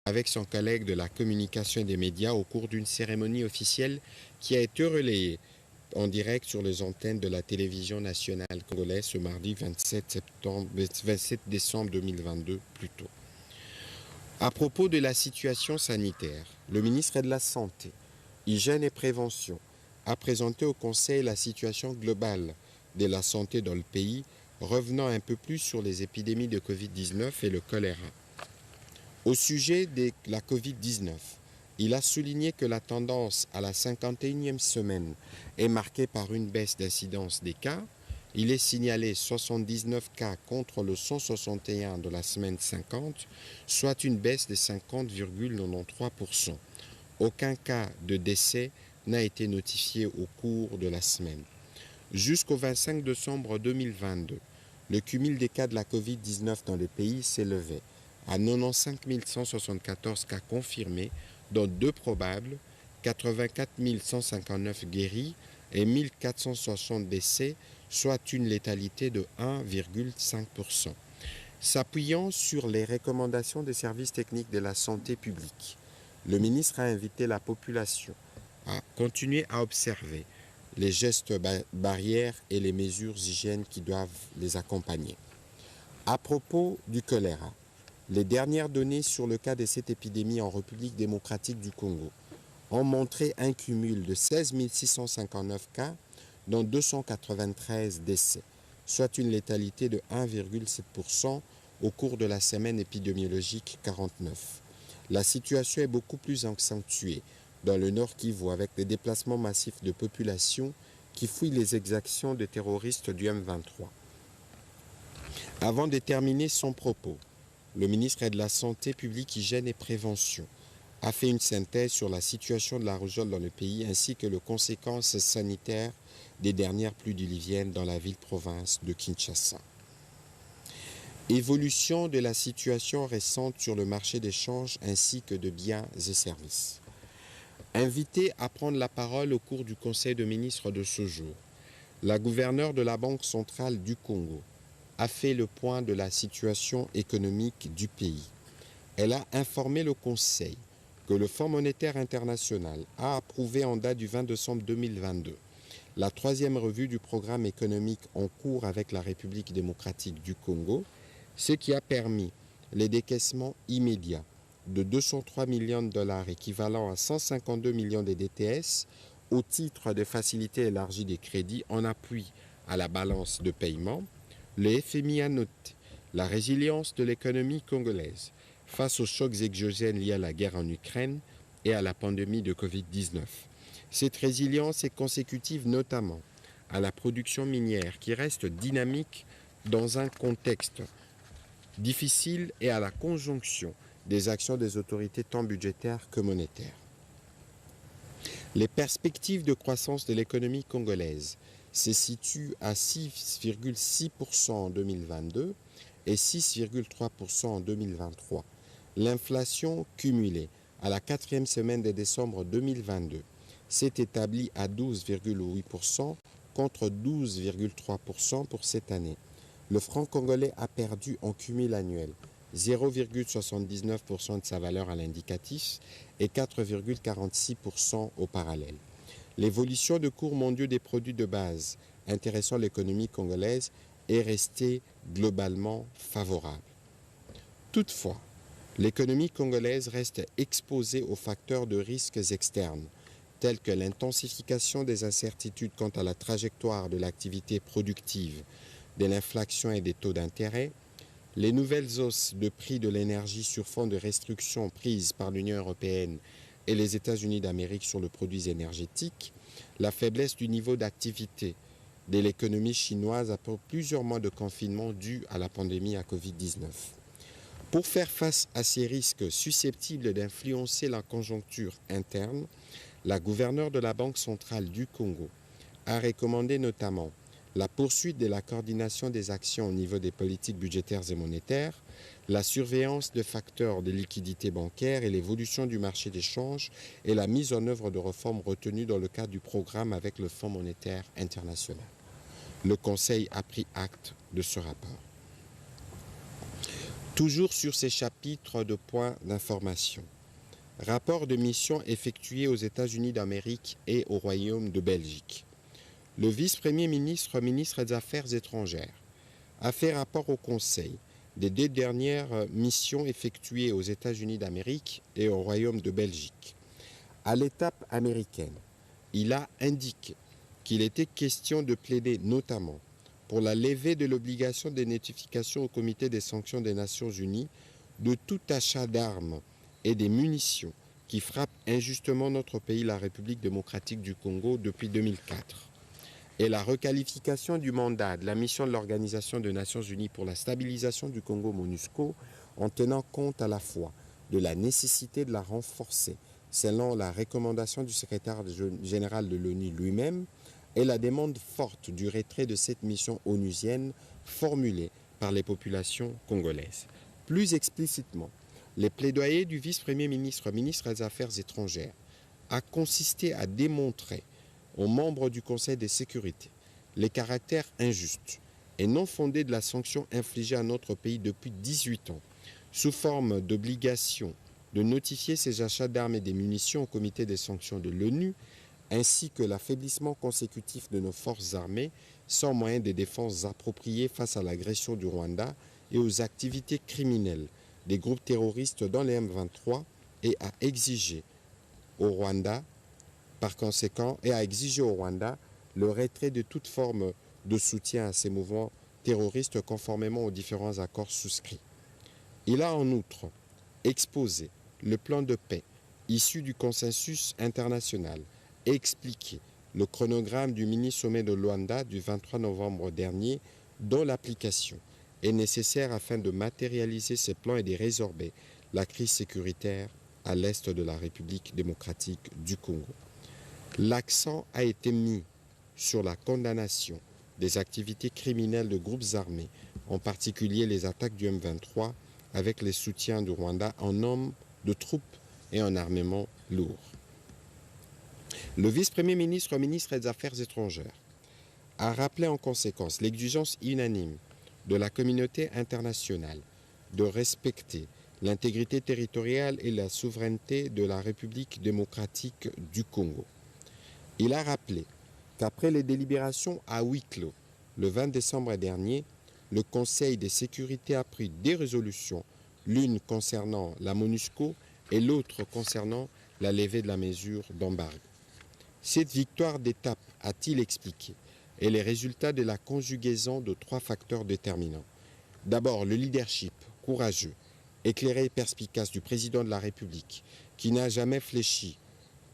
avec son collègue de la communication et des médias au cours d'une cérémonie officielle qui a été relayée en direct sur les antennes de la télévision nationale congolaise ce mardi 27 décembre 2022 plus tôt. À propos de la situation sanitaire, le ministre de la Santé, Hygiène et Prévention a présenté au Conseil la situation globale de la santé dans le pays, revenant un peu plus sur les épidémies de Covid-19 et le choléra. Au sujet de la Covid-19, il a souligné que la tendance à la 51e semaine est marquée par une baisse d'incidence des cas. Il est signalé 79 cas contre le 161 de la semaine 50, soit une baisse de 50,93%. Aucun cas de décès n'a été notifié au cours de la semaine. Jusqu'au 25 décembre 2022, le cumul des cas de la Covid-19 dans le pays s'élevait à 95 174 cas confirmés, dont 2 probables, 84 159 guéris et 1460 décès, soit une létalité de 1,5%. S'appuyant sur les recommandations des services techniques de la santé publique, le ministre a invité la population à continuer à observer les gestes barrières et les mesures hygiènes qui doivent les accompagner. À propos du choléra, les dernières données sur le cas de cette épidémie en République démocratique du Congo ont montré un cumul de 16 659 cas, dont 293 décès, soit une létalité de 1,7% au cours de la semaine épidémiologique 49. La situation est beaucoup plus accentuée dans le Nord Kivu avec des déplacements massifs de population qui fuient les exactions des terroristes du M23. Avant de terminer son propos, le ministre de la Santé publique, Hygiène et Prévention a fait une synthèse sur la situation de la rougeole dans le pays ainsi que les conséquences sanitaires des dernières pluies diluviennes dans la ville-province de Kinshasa. Évolution de la situation récente sur le marché des changes ainsi que de biens et services. Invitée à prendre la parole au cours du Conseil de ministres de ce jour, la gouverneure de la Banque centrale du Congo a fait le point de la situation économique du pays. Elle a informé le Conseil que le Fonds monétaire international a approuvé en date du 20 décembre 2022 la 3e revue du programme économique en cours avec la République démocratique du Congo, ce qui a permis les décaissements immédiats de 203 millions de dollars équivalent à 152 millions de DTS au titre de facilités élargies des crédits en appui à la balance de paiement. Le FMI a noté la résilience de l'économie congolaise face aux chocs exogènes liés à la guerre en Ukraine et à la pandémie de Covid-19. Cette résilience est consécutive notamment à la production minière qui reste dynamique dans un contexte difficile et à la conjonction des actions des autorités tant budgétaires que monétaires. Les perspectives de croissance de l'économie congolaise se situent à 6,6% en 2022 et 6,3% en 2023. L'inflation cumulée à la 4e semaine de décembre 2022 s'est établie à 12,8% contre 12,3% pour cette année. Le franc congolais a perdu en cumul annuel 0,79% de sa valeur à l'indicatif et 4,46% au parallèle. L'évolution de cours mondiaux des produits de base intéressant l'économie congolaise est restée globalement favorable. Toutefois, l'économie congolaise reste exposée aux facteurs de risques externes, tels que l'intensification des incertitudes quant à la trajectoire de l'activité productive, de l'inflation et des taux d'intérêt, les nouvelles hausses de prix de l'énergie sur fond de restrictions prises par l'Union européenne et les États-Unis d'Amérique sur les produits énergétiques, la faiblesse du niveau d'activité de l'économie chinoise après plusieurs mois de confinement dû à la pandémie à Covid-19. Pour faire face à ces risques susceptibles d'influencer la conjoncture interne, la gouverneure de la Banque centrale du Congo a recommandé notamment la poursuite de la coordination des actions au niveau des politiques budgétaires et monétaires, la surveillance de facteurs de liquidité bancaire et l'évolution du marché des changes et la mise en œuvre de réformes retenues dans le cadre du programme avec le Fonds monétaire international. Le Conseil a pris acte de ce rapport. Toujours sur ces chapitres de points d'information. Rapport de mission effectué aux États-Unis d'Amérique et au Royaume de Belgique. Le vice-premier ministre, ministre des Affaires étrangères, a fait rapport au Conseil des 2 dernières missions effectuées aux États-Unis d'Amérique et au Royaume de Belgique. À l'étape américaine, il a indiqué qu'il était question de plaider notamment pour la levée de l'obligation de notification au Comité des sanctions des Nations Unies de tout achat d'armes et des munitions qui frappent injustement notre pays, la République démocratique du Congo, depuis 2004. Et la requalification du mandat de la mission de l'Organisation des Nations Unies pour la stabilisation du Congo, MONUSCO, en tenant compte à la fois de la nécessité de la renforcer, selon la recommandation du secrétaire général de l'ONU lui-même, et la demande forte du retrait de cette mission onusienne formulée par les populations congolaises. Plus explicitement, les plaidoyers du vice-premier ministre, ministre des Affaires étrangères, a consisté à démontrer aux membres du Conseil de sécurité les caractères injustes et non fondés de la sanction infligée à notre pays depuis 18 ans, sous forme d'obligation de notifier ces achats d'armes et des munitions au Comité des sanctions de l'ONU, ainsi que l'affaiblissement consécutif de nos forces armées sans moyens de défense appropriés face à l'agression du Rwanda et aux activités criminelles des groupes terroristes dans les M23 et à exiger au Rwanda, par conséquent, le retrait de toute forme de soutien à ces mouvements terroristes conformément aux différents accords souscrits. Il a en outre exposé le plan de paix issu du consensus international et expliqué le chronogramme du mini-sommet de Luanda du 23 novembre dernier, dont l'application est nécessaire afin de matérialiser ces plans et de résorber la crise sécuritaire à l'est de la République démocratique du Congo. L'accent a été mis sur la condamnation des activités criminelles de groupes armés, en particulier les attaques du M23, avec les soutiens du Rwanda en nombre de troupes et en armement lourd. Le vice-premier ministre, ministre des Affaires étrangères, a rappelé en conséquence l'exigence unanime de la communauté internationale de respecter l'intégrité territoriale et la souveraineté de la République démocratique du Congo. Il a rappelé qu'après les délibérations à huis clos le 20 décembre dernier, le Conseil de sécurité a pris 2 résolutions, l'une concernant la MONUSCO et l'autre concernant la levée de la mesure d'embargo. Cette victoire d'étape, a-t-il expliqué, est le résultat de la conjugaison de 3 facteurs déterminants. D'abord, le leadership courageux, éclairé et perspicace du président de la République, qui n'a jamais fléchi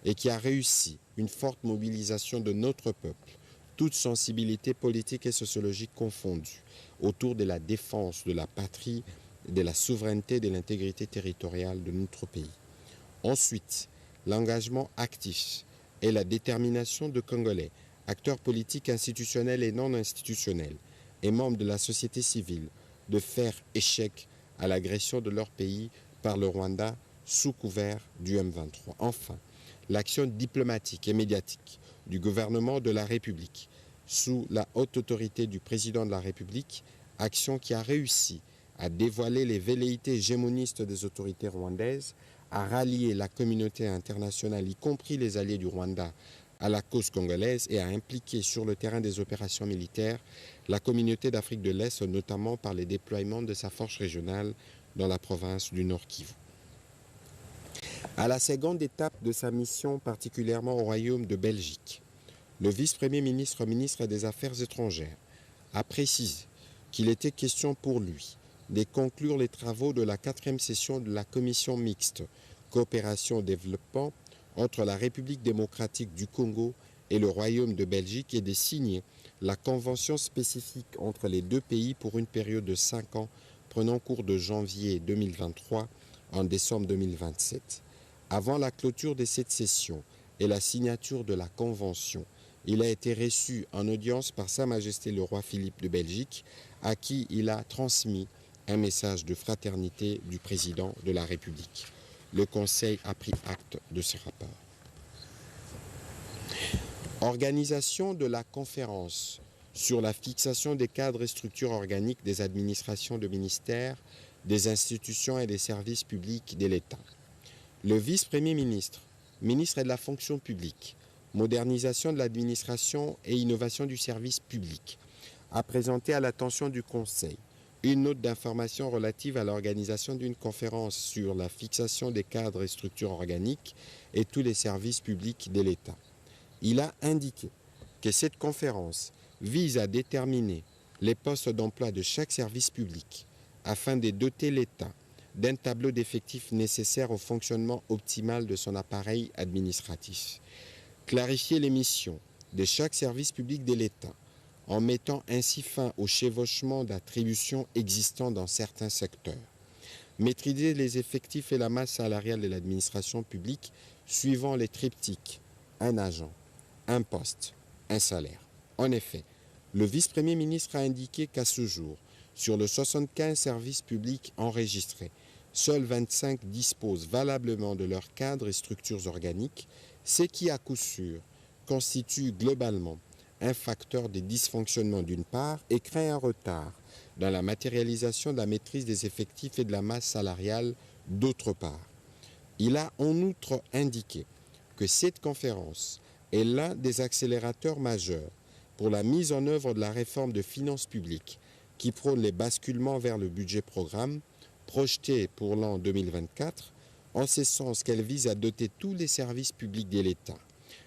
et qui a réussi une forte mobilisation de notre peuple, toute sensibilité politique et sociologique confondue, autour de la défense de la patrie, de la souveraineté et de l'intégrité territoriale de notre pays. Ensuite, l'engagement actif et la détermination de Congolais, acteurs politiques institutionnels et non institutionnels, et membres de la société civile, de faire échec à l'agression de leur pays par le Rwanda sous couvert du M23. Enfin, l'action diplomatique et médiatique du gouvernement de la République sous la haute autorité du président de la République, action qui a réussi à dévoiler les velléités hégémonistes des autorités rwandaises, à rallier la communauté internationale, y compris les alliés du Rwanda, à la cause congolaise et à impliquer sur le terrain des opérations militaires la communauté d'Afrique de l'Est, notamment par les déploiements de sa force régionale dans la province du Nord Kivu. À la seconde étape de sa mission, particulièrement au Royaume de Belgique, le vice-premier ministre, ministre des Affaires étrangères, a précisé qu'il était question pour lui de conclure les travaux de la 4e session de la commission mixte coopération et développement entre la République démocratique du Congo et le Royaume de Belgique et de signer la convention spécifique entre les 2 pays pour une période de 5 ans prenant cours de janvier 2023 en décembre 2027. Avant la clôture de cette session et la signature de la convention, il a été reçu en audience par Sa Majesté le roi Philippe de Belgique, à qui il a transmis un message de fraternité du président de la République. Le Conseil a pris acte de ce rapport. Organisation de la conférence sur la fixation des cadres et structures organiques des administrations de ministères des institutions et des services publics de l'État. Le vice-premier ministre, ministre de la fonction publique, modernisation de l'administration et innovation du service public, a présenté à l'attention du Conseil une note d'information relative à l'organisation d'une conférence sur la fixation des cadres et structures organiques et tous les services publics de l'État. Il a indiqué que cette conférence vise à déterminer les postes d'emploi de chaque service public afin de doter l'État d'un tableau d'effectifs nécessaire au fonctionnement optimal de son appareil administratif. Clarifier les missions de chaque service public de l'État en mettant ainsi fin au chevauchement d'attributions existant dans certains secteurs. Maîtriser les effectifs et la masse salariale de l'administration publique suivant les triptyques un agent, un poste, un salaire. En effet, le vice-premier ministre a indiqué qu'à ce jour, sur les 75 services publics enregistrés, seuls 25 disposent valablement de leurs cadres et structures organiques, ce qui, à coup sûr, constitue globalement un facteur de dysfonctionnement d'une part et crée un retard dans la matérialisation de la maîtrise des effectifs et de la masse salariale d'autre part. Il a en outre indiqué que cette conférence est l'un des accélérateurs majeurs pour la mise en œuvre de la réforme de finances publiques qui prône les basculements vers le budget programme projeté pour l'an 2024, en ce sens qu'elle vise à doter tous les services publics de l'État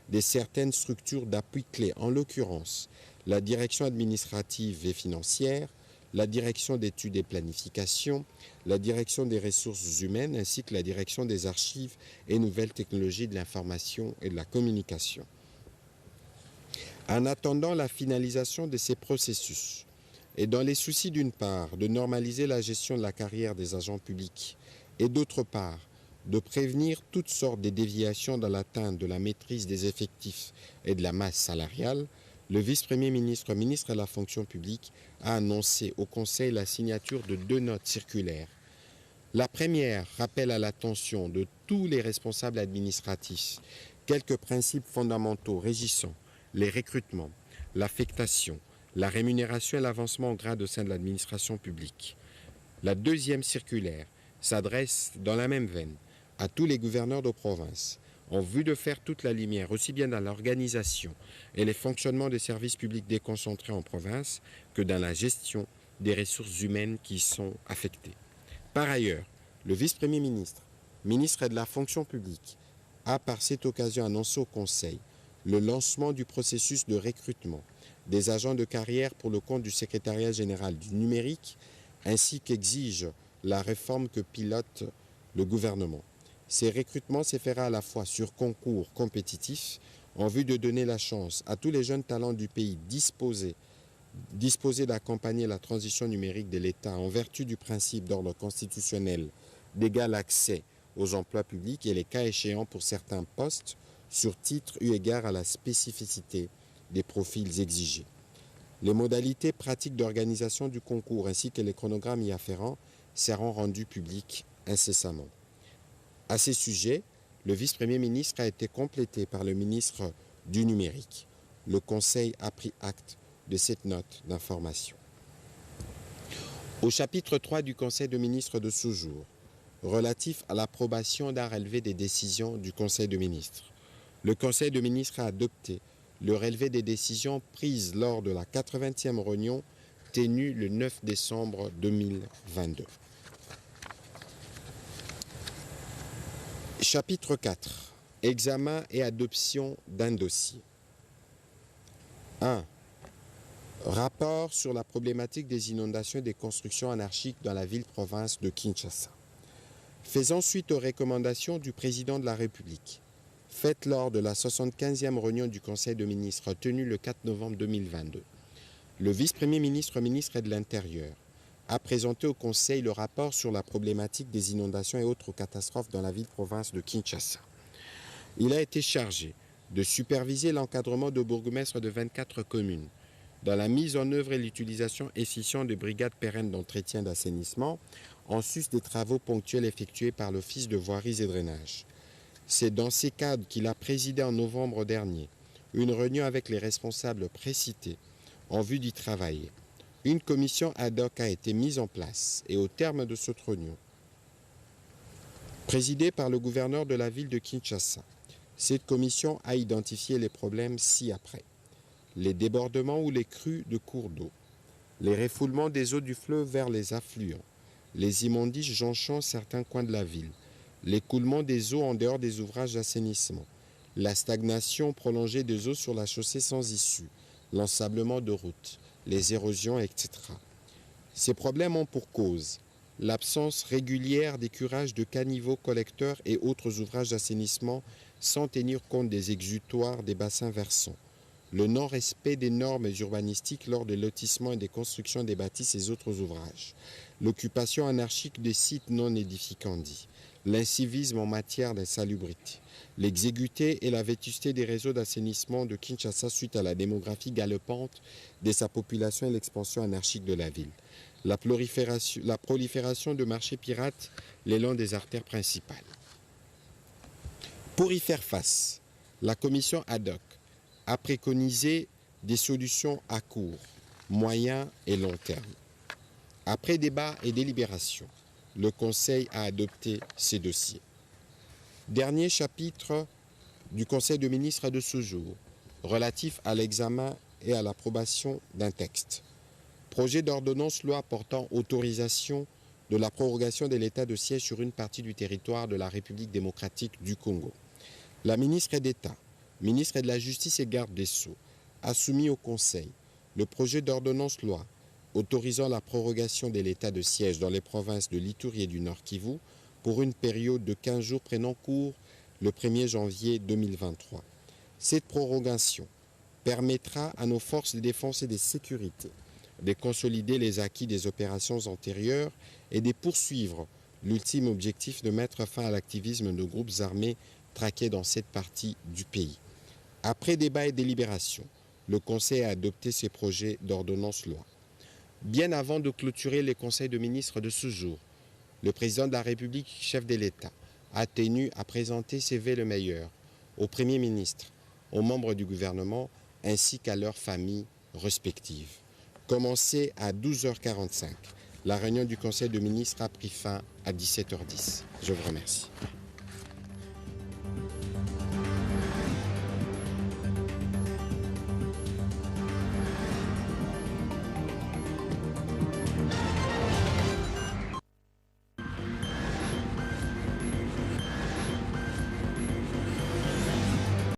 de certaines structures d'appui clés, en l'occurrence la direction administrative et financière, la direction d'études et planification, la direction des ressources humaines ainsi que la direction des archives et nouvelles technologies de l'information et de la communication. En attendant la finalisation de ces processus, et dans les soucis d'une part de normaliser la gestion de la carrière des agents publics et d'autre part de prévenir toutes sortes de déviations dans l'atteinte de la maîtrise des effectifs et de la masse salariale, le vice-premier ministre, ministre de la fonction publique, a annoncé au Conseil la signature de 2 notes circulaires. La première rappelle à l'attention de tous les responsables administratifs quelques principes fondamentaux régissant les recrutements, l'affectation, la rémunération et l'avancement au grade au sein de l'administration publique. La deuxième circulaire s'adresse dans la même veine à tous les gouverneurs de province en vue de faire toute la lumière aussi bien dans l'organisation et les fonctionnements des services publics déconcentrés en province que dans la gestion des ressources humaines qui y sont affectées. Par ailleurs, le vice-premier ministre, ministre de la fonction publique, a par cette occasion annoncé au Conseil le lancement du processus de recrutement des agents de carrière pour le compte du secrétariat général du numérique, ainsi qu'exige la réforme que pilote le gouvernement. Ces recrutements se feront à la fois sur concours compétitif en vue de donner la chance à tous les jeunes talents du pays disposés d'accompagner la transition numérique de l'État en vertu du principe d'ordre constitutionnel d'égal accès aux emplois publics et les cas échéants pour certains postes sur titre eu égard à la spécificité des profils exigés. Les modalités pratiques d'organisation du concours ainsi que les chronogrammes y afférents seront rendus publics incessamment. À ces sujets, le vice-premier ministre a été complété par le ministre du Numérique. Le Conseil a pris acte de cette note d'information. Au chapitre 3 du Conseil de ministres de ce jour, relatif à l'approbation d'un relevé des décisions du Conseil de ministres, le Conseil de ministres a adopté le relevé des décisions prises lors de la 80e réunion tenue le 9 décembre 2022. Chapitre 4. Examen et adoption d'un dossier. 1. Rapport sur la problématique des inondations et des constructions anarchiques dans la ville-province de Kinshasa. Faisant suite aux recommandations du président de la République, faites lors de la 75e réunion du Conseil de ministres tenue le 4 novembre 2022, le vice-premier ministre, ministre de l'Intérieur, a présenté au Conseil le rapport sur la problématique des inondations et autres catastrophes dans la ville-province de Kinshasa. Il a été chargé de superviser l'encadrement de bourgmestres de 24 communes dans la mise en œuvre et l'utilisation efficiente de brigades pérennes d'entretien d'assainissement en sus des travaux ponctuels effectués par l'Office de voiries et drainage. C'est dans ces cadres qu'il a présidé en novembre dernier une réunion avec les responsables précités en vue d'y travailler. Une commission ad hoc a été mise en place et au terme de cette réunion, présidée par le gouverneur de la ville de Kinshasa, cette commission a identifié les problèmes ci-après. Les débordements ou les crues de cours d'eau, les refoulements des eaux du fleuve vers les affluents, les immondices jonchant certains coins de la ville, l'écoulement des eaux en dehors des ouvrages d'assainissement, la stagnation prolongée des eaux sur la chaussée sans issue, l'ensablement de routes, les érosions, etc. Ces problèmes ont pour cause l'absence régulière des curages de caniveaux, collecteurs et autres ouvrages d'assainissement sans tenir compte des exutoires des bassins versants, le non-respect des normes urbanistiques lors des lotissements et des constructions des bâtisses et autres ouvrages, l'occupation anarchique des sites non édificandis, l'incivisme en matière d'insalubrité, l'exiguïté et la vétusté des réseaux d'assainissement de Kinshasa suite à la démographie galopante de sa population et l'expansion anarchique de la ville, la prolifération de marchés pirates le long des artères principales. Pour y faire face, la commission ad hoc a préconisé des solutions à court, moyen et long terme. Après débat et délibération, le Conseil a adopté ces dossiers. Dernier chapitre du Conseil de ministres de ce jour, relatif à l'examen et à l'approbation d'un texte. Projet d'ordonnance loi portant autorisation de la prorogation de l'état de siège sur une partie du territoire de la République démocratique du Congo. La ministre d'État, ministre de la Justice et garde des Sceaux, a soumis au Conseil le projet d'ordonnance loi autorisant la prorogation de l'état de siège dans les provinces de l'Ituri et du Nord Kivu pour une période de 15 jours prenant cours le 1er janvier 2023. Cette prorogation permettra à nos forces de défense et de sécurité de consolider les acquis des opérations antérieures et de poursuivre l'ultime objectif de mettre fin à l'activisme de groupes armés traqués dans cette partie du pays. Après débat et délibération, le Conseil a adopté ces projets d'ordonnance loi. Bien avant de clôturer les conseils de ministres de ce jour, le président de la République, chef de l'État, a tenu à présenter ses vœux le meilleur au Premier ministre, aux membres du gouvernement ainsi qu'à leurs familles respectives. Commencé à 12h45, la réunion du Conseil de ministres a pris fin à 17h10. Je vous remercie.